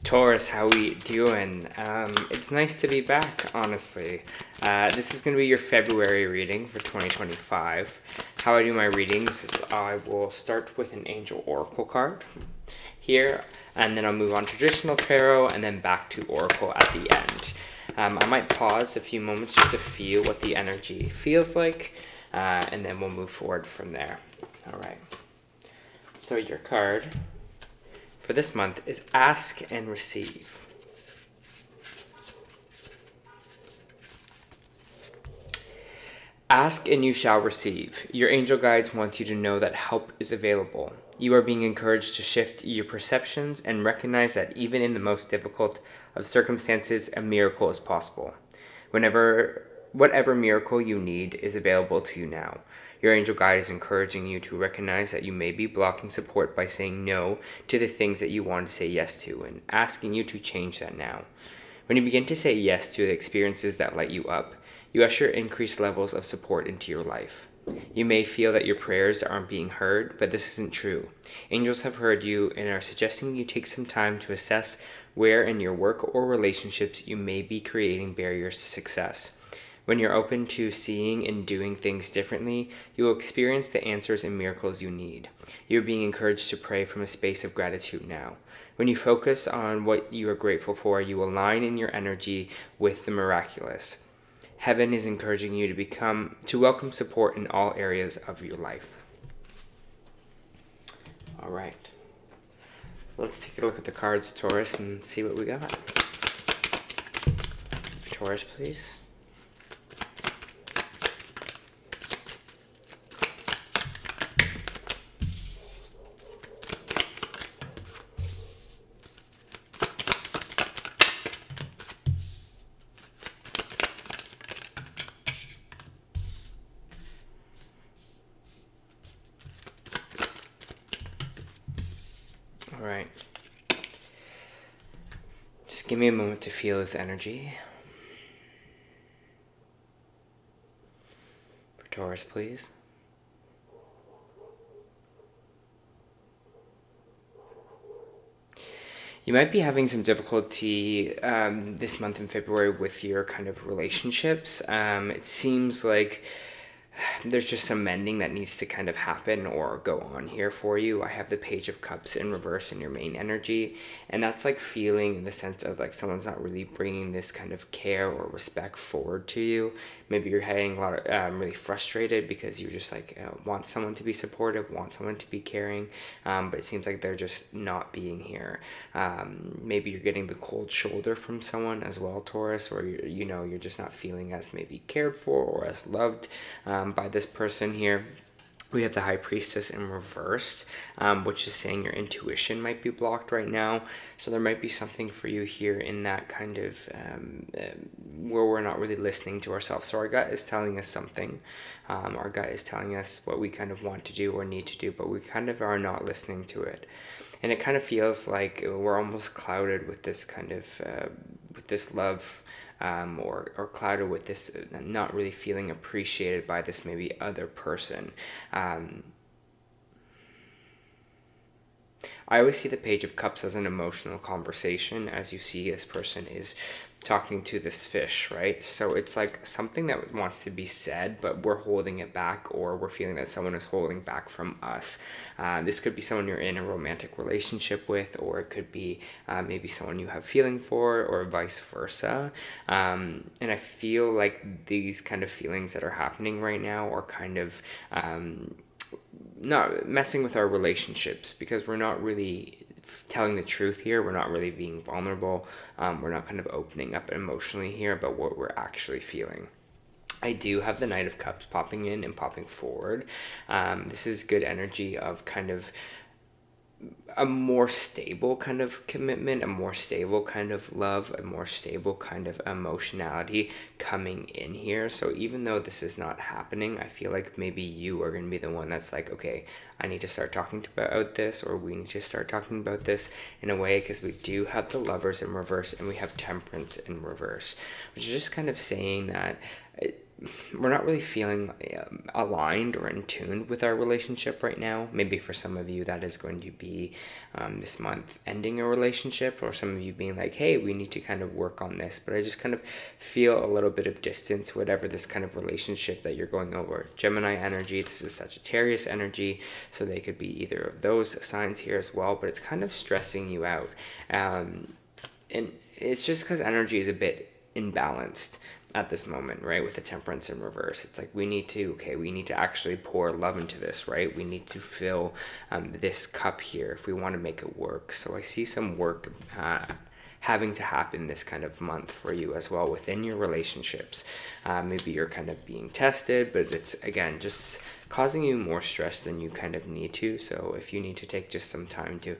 Taurus, how we doing? It's nice to be back, honestly. This is going to be your February reading for 2025. How I do my readings is I will start with an angel oracle card here, and then I'll move on to traditional tarot, and then back to oracle at the end. I might pause a few moments just to feel what the energy feels like, and then we'll move forward from there. All right. So your card for this month is Ask and Receive. Ask and you shall receive. Your angel guides want you to know that help is available. You are being encouraged to shift your perceptions and recognize that even in the most difficult of circumstances, a miracle is possible. Whatever miracle you need is available to you now. Your angel guide is encouraging you to recognize that you may be blocking support by saying no to the things that you want to say yes to, and asking you to change that now. When you begin to say yes to the experiences that light you up, you usher increased levels of support into your life. You may feel that your prayers aren't being heard, but this isn't true. Angels have heard you and are suggesting you take some time to assess where in your work or relationships you may be creating barriers to success. When you're open to seeing and doing things differently, you will experience the answers and miracles you need. You're being encouraged to pray from a space of gratitude now. When you focus on what you are grateful for, you align in your energy with the miraculous. Heaven is encouraging you to welcome support in all areas of your life. All right. Let's take a look at the cards, Taurus, and see what we got. Taurus, please. All right. Just give me a moment to feel this energy. For Taurus, please. You might be having some difficulty this month in February with your kind of relationships. It seems like there's just some mending that needs to kind of happen or go on here for you. I have the Page of Cups in reverse in your main energy, and that's like feeling in the sense of like someone's not really bringing this kind of care or respect forward to you. Maybe you're getting a lot of really frustrated because you just like want someone to be supportive, want someone to be caring, but it seems like they're just not being here. Maybe you're getting the cold shoulder from someone as well, Taurus, or you're just not feeling as maybe cared for or as loved by this person here. We have the High Priestess in reverse, which is saying your intuition might be blocked right now. So there might be something for you here in that kind of where we're not really listening to ourselves. So our gut is telling us something. Our gut is telling us what we kind of want to do or need to do, but we kind of are not listening to it. And it kind of feels like we're almost clouded with this kind of, with this love, or clouded with this not really feeling appreciated by this maybe other person. I always see the Page of Cups as an emotional conversation, as you see this person is talking to this fish, right? So it's like something that wants to be said, but we're holding it back, or we're feeling that someone is holding back from us. This could be someone you're in a romantic relationship with, or it could be maybe someone you have feeling for, or vice versa. And I feel like these kind of feelings that are happening right now are kind of not messing with our relationships, because we're not really telling the truth here. We're not really being vulnerable. We're not kind of opening up emotionally here about what we're actually feeling. I do have the Knight of Cups popping in and popping forward. This is good energy of kind of a more stable kind of commitment, a more stable kind of love, a more stable kind of emotionality coming in here. So even though this is not happening, I feel like maybe you are going to be the one that's like, okay, I need to start talking about this, or we need to start talking about this in a way, because we do have the Lovers in reverse and we have Temperance in reverse, which is just kind of saying that we're not really feeling aligned or in tune with our relationship right now. Maybe for some of you that is going to be this month ending a relationship, or some of you being like, hey, we need to kind of work on this. But I just kind of feel a little bit of distance, whatever this kind of relationship that you're going over. Gemini energy, this is Sagittarius energy, so they could be either of those signs here as well, but it's kind of stressing you out. And it's just because energy is a bit imbalanced at this moment, right? With the Temperance in reverse, it's like we need to actually pour love into this, right? We need to fill this cup here if we want to make it work. So I see some work having to happen this kind of month for you as well within your relationships. Maybe you're kind of being tested, but it's again just causing you more stress than you kind of need to. So if you need to take just some time to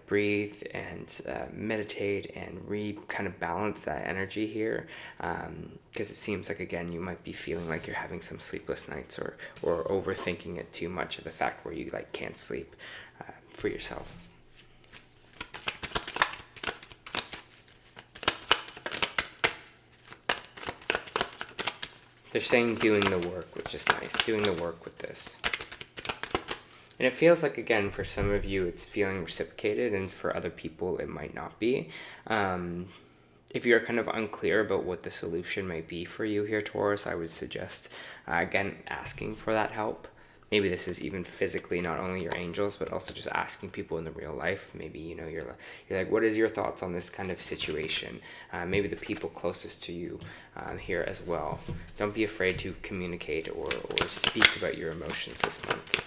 breathe and meditate and kind of balance that energy here, because it seems like, again, you might be feeling like you're having some sleepless nights or overthinking it too much, of the fact where you like can't sleep for yourself. They're saying doing the work, which is nice, doing the work with this. And it feels like, again, for some of you, it's feeling reciprocated, and for other people, it might not be. If you're kind of unclear about what the solution might be for you here, Taurus, I would suggest, again, asking for that help. Maybe this is even physically, not only your angels, but also just asking people in the real life. Maybe, you're like, what is your thoughts on this kind of situation? Maybe the people closest to you here as well. Don't be afraid to communicate or speak about your emotions this month.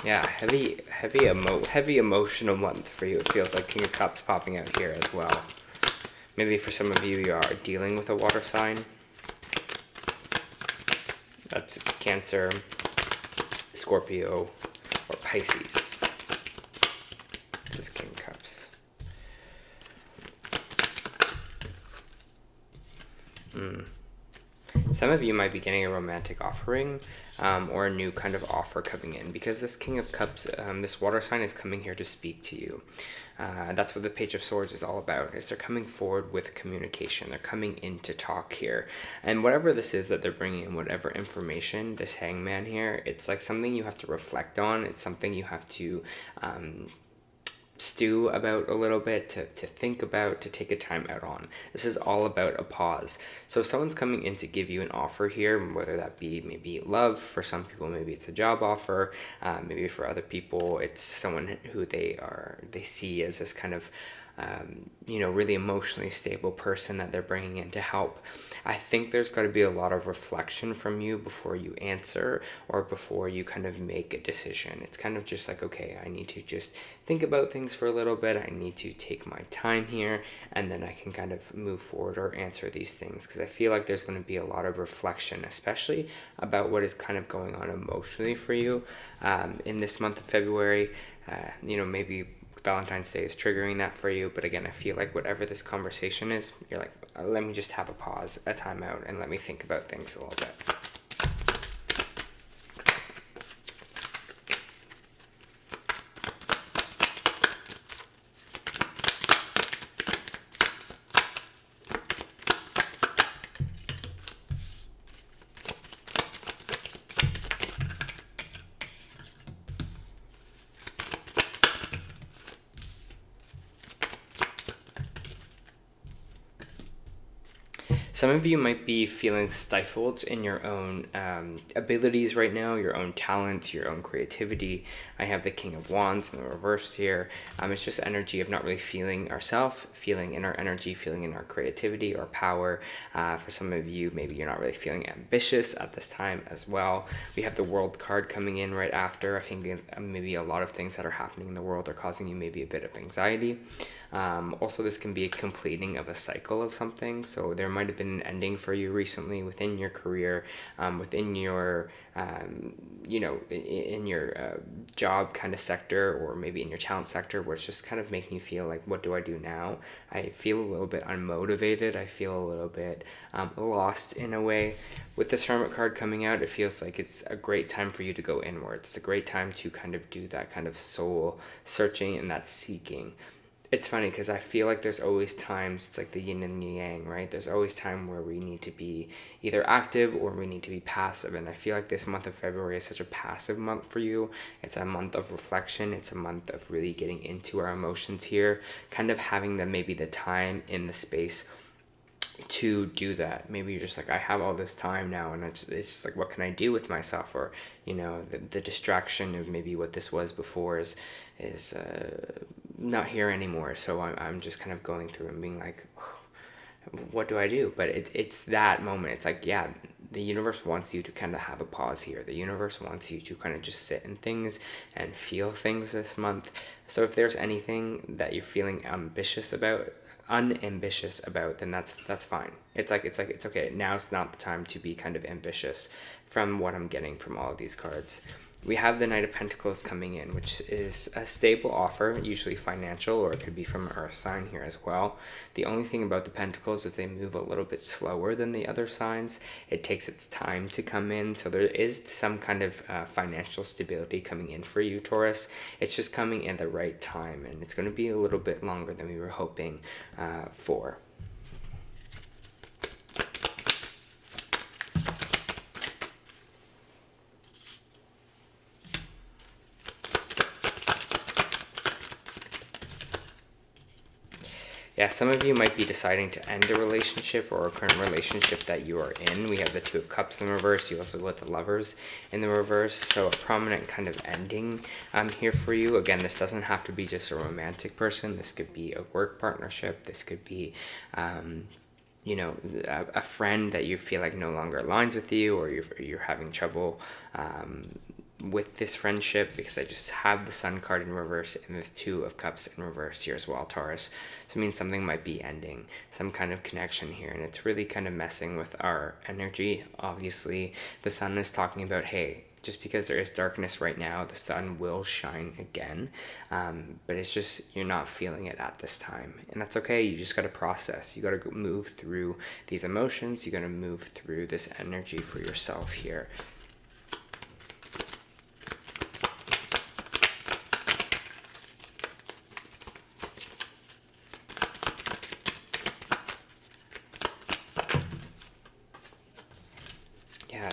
Yeah, heavy emotional month for you. It feels like King of Cups popping out here as well. Maybe for some of you, you are dealing with a water sign. That's Cancer, Scorpio, or Pisces. This is King of Cups. Some of you might be getting a romantic offering or a new kind of offer coming in, because this King of Cups, this water sign is coming here to speak to you. That's what the Page of Swords is all about, is they're coming forward with communication. They're coming in to talk here. And whatever this is that they're bringing in, whatever information, this Hangman here, it's like something you have to reflect on. It's something you have to stew about a little bit, to think about, to take a time out on. This is all about a pause. So if someone's coming in to give you an offer here, whether that be maybe love, for some people maybe it's a job offer, maybe for other people it's someone who they see as this kind of really emotionally stable person that they're bringing in to help. I think there's got to be a lot of reflection from you before you answer or before you kind of make a decision. It's kind of just like, okay, I need to just think about things for a little bit. I need to take my time here, and then I can kind of move forward or answer these things, because I feel like there's going to be a lot of reflection, especially about what is kind of going on emotionally for you in this month of February. Maybe Valentine's Day is triggering that for you, but again, I feel like whatever this conversation is, you're like, let me just have a pause, a time out, and let me think about things a little bit. Some of you might be feeling stifled in your own abilities right now, your own talents, your own creativity. I have the King of Wands in the reverse here. It's just energy of not really feeling ourselves, feeling in our energy, feeling in our creativity or power. For some of you, maybe you're not really feeling ambitious at this time as well. We have the World card coming in right after. I think maybe a lot of things that are happening in the world are causing you maybe a bit of anxiety. Also, this can be a completing of a cycle of something. So there might have been an ending for you recently within your career, within your, in your job kind of sector, or maybe in your talent sector, where it's just kind of making you feel like, what do I do now? I feel a little bit unmotivated. I feel a little bit lost in a way. With this Hermit card coming out, it feels like it's a great time for you to go inwards. It's a great time to kind of do that kind of soul searching and that seeking. It's funny because I feel like there's always times, it's like the yin and the yang, right? There's always time where we need to be either active or we need to be passive. And I feel like this month of February is such a passive month for you. It's a month of reflection. It's a month of really getting into our emotions here, kind of having maybe the time in the space to do that. Maybe you're just like, I have all this time now, and it's just like, what can I do with myself? Or, the distraction of maybe what this was before is not here anymore. So I'm just kind of going through and being like, what do I do? But it's that moment. It's like, yeah, the universe wants you to kind of have a pause here. The universe wants you to kind of just sit in things and feel things this month. So if there's anything that you're feeling unambitious about, then that's fine. It's okay. Now's not the time to be kind of ambitious from what I'm getting from all of these cards. We have the Knight of Pentacles coming in, which is a stable offer, usually financial, or it could be from an earth sign here as well. The only thing about the Pentacles is they move a little bit slower than the other signs. It takes its time to come in, so there is some kind of financial stability coming in for you, Taurus. It's just coming in the right time, and it's going to be a little bit longer than we were hoping for. Yeah, some of you might be deciding to end a relationship or a current relationship that you are in. We have the Two of Cups in reverse. You also got the Lovers in the reverse. So a prominent kind of ending here for you. Again, this doesn't have to be just a romantic person. This could be a work partnership. This could be a friend that you feel like no longer aligns with you, or you're having trouble with this friendship, because I just have the Sun card in reverse and the Two of Cups in reverse here as well, Taurus. So it means something might be ending, some kind of connection here, and it's really kind of messing with our energy. Obviously, the Sun is talking about, hey, just because there is darkness right now, the sun will shine again, but it's just you're not feeling it at this time, and that's okay. You just got to process. You got to move through these emotions. You got to move through this energy for yourself here.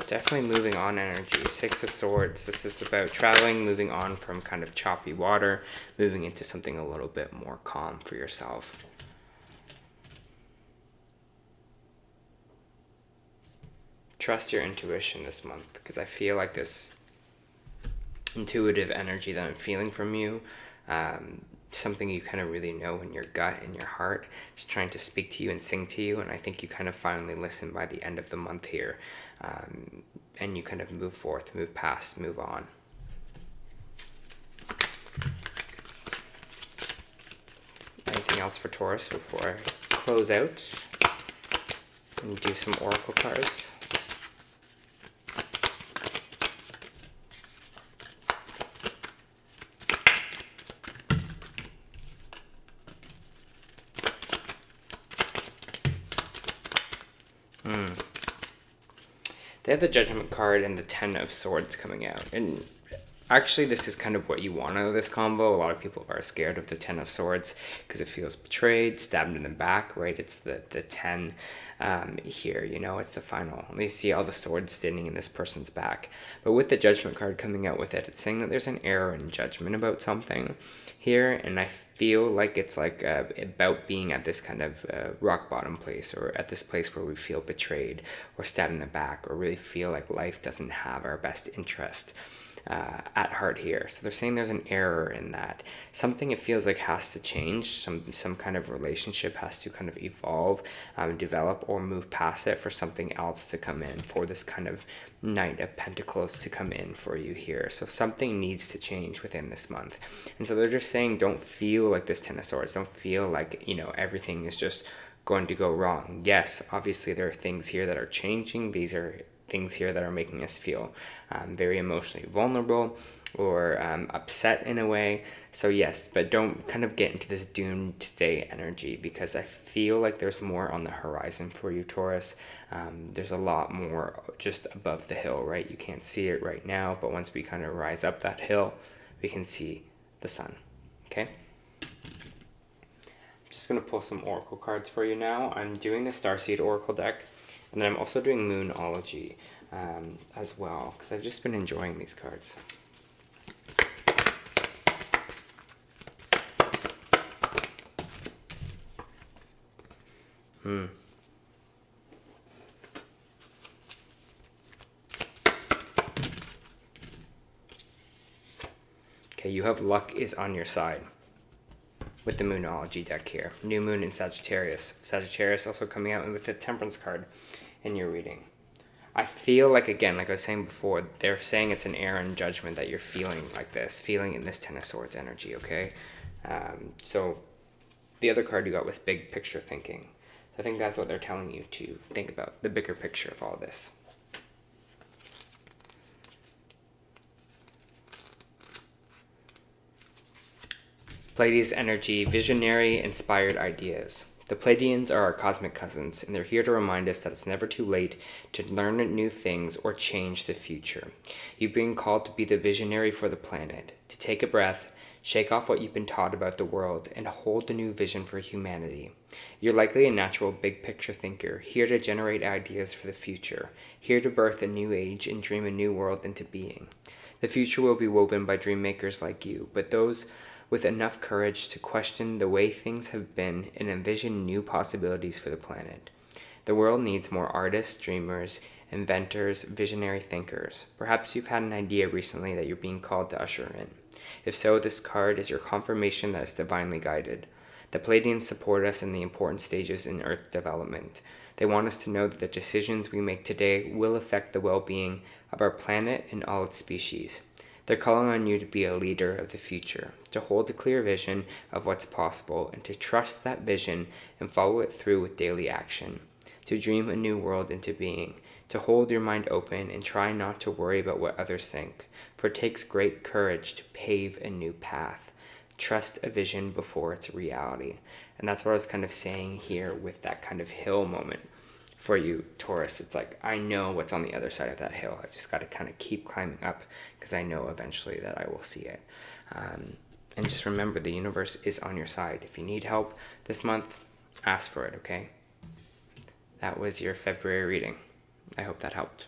Definitely moving on energy. Six of Swords. This is about traveling, moving on from kind of choppy water, moving into something a little bit more calm for yourself. Trust your intuition this month, because I feel like this intuitive energy that I'm feeling from you, something you kind of really know in your gut and your heart, is trying to speak to you and sing to you, and I think you kind of finally listen by the end of the month here, and you kind of move forth, move past, move on. Anything else for Taurus before I close out and do some oracle cards? They have the Judgment card and the Ten of Swords coming out. And actually, this is kind of what you want out of this combo. A lot of people are scared of the Ten of Swords because it feels betrayed, stabbed in the back, right? It's the 10 here, it's the final. You see all the swords standing in this person's back. But with the Judgment card coming out with it, it's saying that there's an error in judgment about something here, and I feel like it's like about being at this kind of rock bottom place, or at this place where we feel betrayed or stabbed in the back, or really feel like life doesn't have our best interest at heart here. So they're saying there's an error in that. Something it feels like has to change. Some kind of relationship has to kind of evolve, develop, or move past it for something else to come in, for this kind of Knight of Pentacles to come in for you here. So something needs to change within this month. And so they're just saying, don't feel like this Ten of Swords. Don't feel like, everything is just going to go wrong. Yes, obviously there are things here that are changing. These are things here that are making us feel very emotionally vulnerable or upset in a way. So yes, but don't kind of get into this doomsday energy, because I feel like there's more on the horizon for you, Taurus. There's a lot more just above the hill, right? You can't see it right now, but once we kind of rise up that hill, we can see the sun, okay? Just going to pull some oracle cards for you now. I'm doing the Starseed oracle deck, and then I'm also doing Moonology as well, because I've just been enjoying these cards. Okay, you have luck is on your side with the Moonology deck here. New moon in Sagittarius. Sagittarius also coming out with the Temperance card in your reading. I feel like, again, like I was saying before, they're saying it's an error in judgment that you're feeling like this, feeling in this Ten of Swords energy, okay? So the other card you got was big picture thinking. So I think that's what they're telling you to think about, the bigger picture of all this. Pleiades energy, visionary, inspired ideas. The Pleiadians are our cosmic cousins, and they're here to remind us that it's never too late to learn new things or change the future. You've been called to be the visionary for the planet, to take a breath, shake off what you've been taught about the world, and hold a new vision for humanity. You're likely a natural big picture thinker, here to generate ideas for the future, here to birth a new age and dream a new world into being. The future will be woven by dream makers like you, but those with enough courage to question the way things have been and envision new possibilities for the planet. The world needs more artists, dreamers, inventors, visionary thinkers. Perhaps you've had an idea recently that you're being called to usher in. If so, this card is your confirmation that it's divinely guided. The Pleiadians support us in the important stages in Earth development. They want us to know that the decisions we make today will affect the well-being of our planet and all its species. They're calling on you to be a leader of the future, to hold a clear vision of what's possible, and to trust that vision and follow it through with daily action, to dream a new world into being, to hold your mind open and try not to worry about what others think, for it takes great courage to pave a new path. Trust a vision before it's reality. And that's what I was kind of saying here with that kind of hill moment. For you, Taurus, it's like, I know what's on the other side of that hill. I just got to kind of keep climbing up because I know eventually that I will see it. And just remember, the universe is on your side. If you need help this month, ask for it, okay? That was your February reading. I hope that helped.